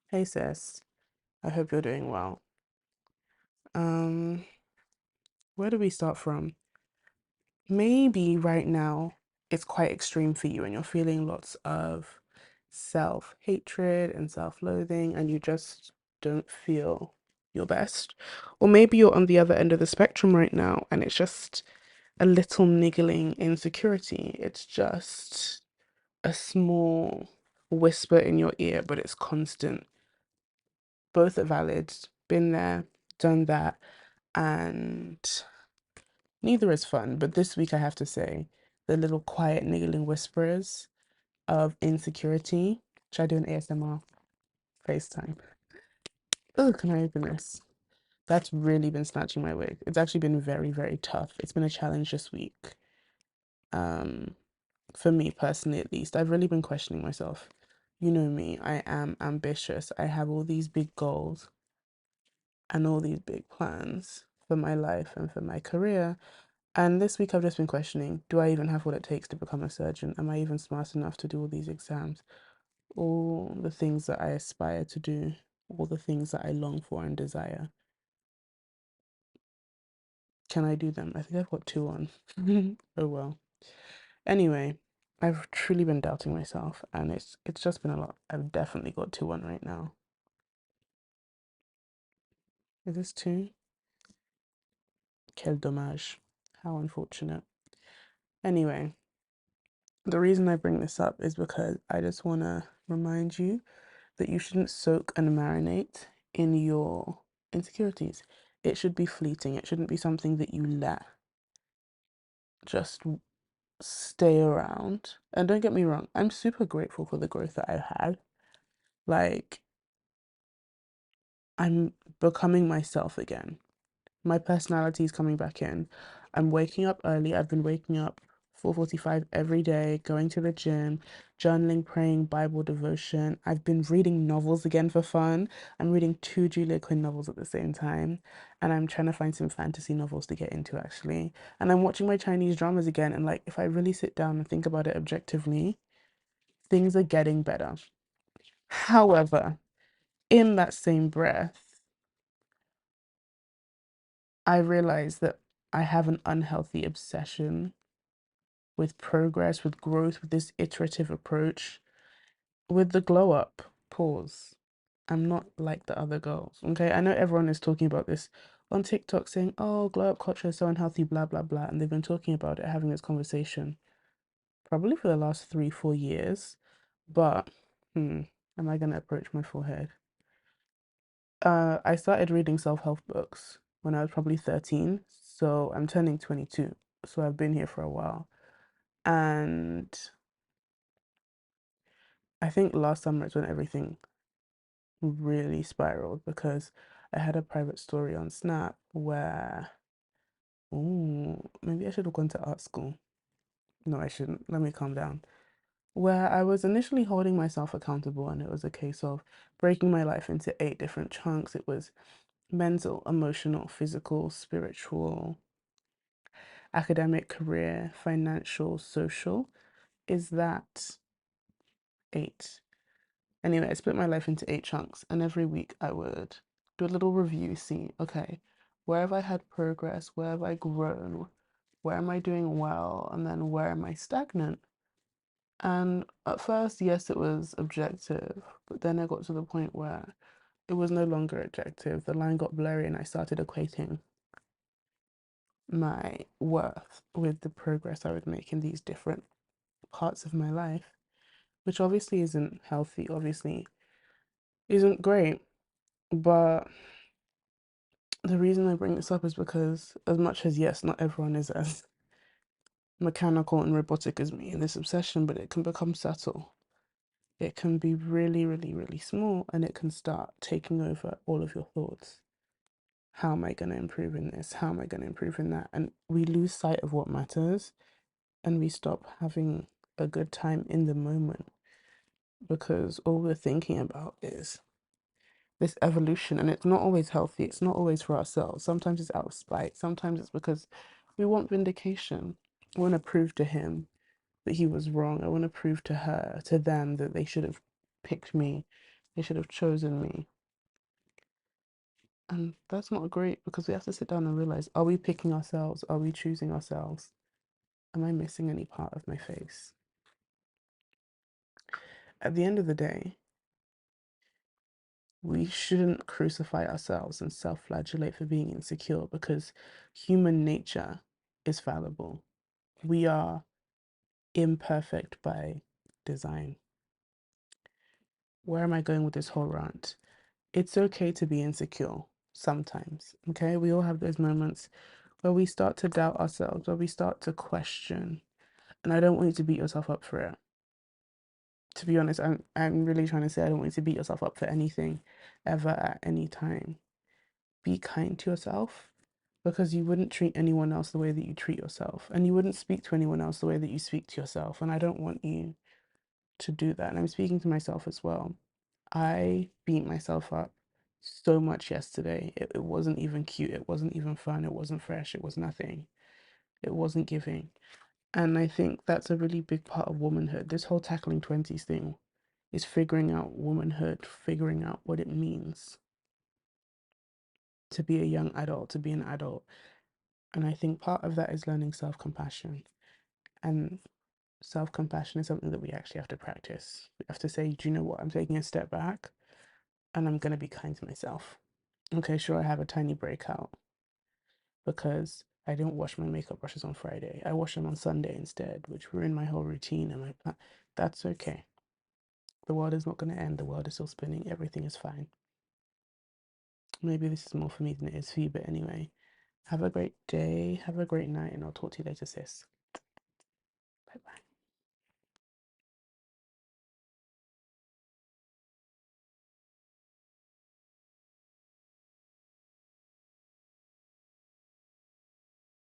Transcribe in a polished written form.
Hey sis, I hope you're doing well. Um, where do we start from? Maybe right now it's quite extreme for you and you're feeling lots of self-hatred and self-loathing and you just don't feel your best. Or maybe you're on the other end of the spectrum right now and it's just a little niggling insecurity. It's just a small whisper in your ear, but it's constant. Both are valid. Been there, done that. And neither is fun. But this week, I have to say, the little quiet niggling whispers of insecurity. Should I do an ASMR FaceTime? Oh, can I open this? That's really been snatching my wig. It's actually been very, very tough. It's been a challenge this week. Um, for me personally, at least, I've really been questioning myself. You know me, I am ambitious. I have all these big goals and all these big plans for my life and for my career. And this week I've just been questioning, do I even have what it takes to become a surgeon? Am I even smart enough to do all these exams? All the things that I aspire to do, all the things that I long for and desire. Can I do them? I think I've got two on. Oh well. Anyway, I've truly been doubting myself and it's just been a lot. I've definitely got two on right now. Is this two? Quel dommage. How unfortunate. Anyway, the reason I bring this up is because I just want to remind you that you shouldn't soak and marinate in your insecurities. It should be fleeting. It shouldn't be something that you let just stay around. And don't get me wrong, I'm super grateful for the growth that I've had. Like, I'm becoming myself again. My personality is coming back in. I'm waking up early. I've been waking up 4:45 every day, going to the gym, journaling, praying, Bible devotion. I've been reading novels again for fun. I'm reading two Julia Quinn novels at the same time, and I'm trying to find some fantasy novels to get into actually. And I'm watching my Chinese dramas again, and like if I really sit down and think about it objectively, things are getting better. However, in that same breath, I realize that I have an unhealthy obsession with progress, with growth, with this iterative approach, with the glow up. Pause. I'm not like the other girls. Okay. I know everyone is talking about this on TikTok saying, oh, glow up culture is so unhealthy, blah, blah, blah. And they've been talking about it, having this conversation probably for the last 3, 4 years. But, am I going to approach my forehead? I started reading self help books when I was probably 13. So I'm turning 22. So I've been here for a while. And I think last summer is when everything really spiraled because I had a private story on Snap where, oh, maybe I should have gone to art school. No, I shouldn't. Let me calm down. Where I was initially holding myself accountable, and it was a case of breaking my life into 8 different chunks. It was mental, emotional, physical, spiritual, academic, career, financial, social. Is that 8? Anyway, I split my life into 8 chunks, and every week I would do a little review, see, okay, where have I had progress? Where have I grown? Where am I doing well? And then where am I stagnant? And at first, yes, it was objective, but then it got to the point where it was no longer objective. The line got blurry, and I started equating my worth with the progress I would make in these different parts of my life, which obviously isn't healthy, obviously isn't great. But the reason I bring this up is because, as much as, yes, not everyone is as mechanical and robotic as me in this obsession, but it can become subtle. It can be really, really, really small, and it can start taking over all of your thoughts. How am I going to improve in this? How am I going to improve in that? And we lose sight of what matters and we stop having a good time in the moment because all we're thinking about is this evolution, and it's not always healthy. It's not always for ourselves. Sometimes it's out of spite. Sometimes it's because we want vindication. I want to prove to him that he was wrong. I want to prove to her, to them, that they should have picked me. They should have chosen me. And that's not great because we have to sit down and realize, are we picking ourselves? Are we choosing ourselves? Am I missing any part of my face? At the end of the day, we shouldn't crucify ourselves and self-flagellate for being insecure because human nature is fallible. We are imperfect by design. Where am I going with this whole rant? It's okay to be insecure sometimes, okay? We all have those moments where we start to doubt ourselves, where we start to question. And I don't want you to beat yourself up for it. To be honest, I'm really trying to say I don't want you to beat yourself up for anything ever at any time. Be kind to yourself because you wouldn't treat anyone else the way that you treat yourself, and you wouldn't speak to anyone else the way that you speak to yourself. And I don't want you to do that. And I'm speaking to myself as well. I beat myself up so much yesterday. It wasn't even cute. It wasn't even fun. It wasn't fresh. It was nothing. It wasn't giving. And I think that's a really big part of womanhood. This whole tackling 20s thing is figuring out womanhood, figuring out what it means to be a young adult, to be an adult. And I think part of that is learning self-compassion. And self-compassion is something that we actually have to practice. We have to say, do you know what? I'm taking a step back and I'm going to be kind to myself. Okay, sure, I have a tiny breakout because I didn't wash my makeup brushes on Friday. I washed them on Sunday instead, which ruined my whole routine and my plan. That's okay. The world is not going to end. The world is still spinning. Everything is fine. Maybe this is more for me than it is for you, but anyway, have a great day. Have a great night, and I'll talk to you later, sis. Bye bye.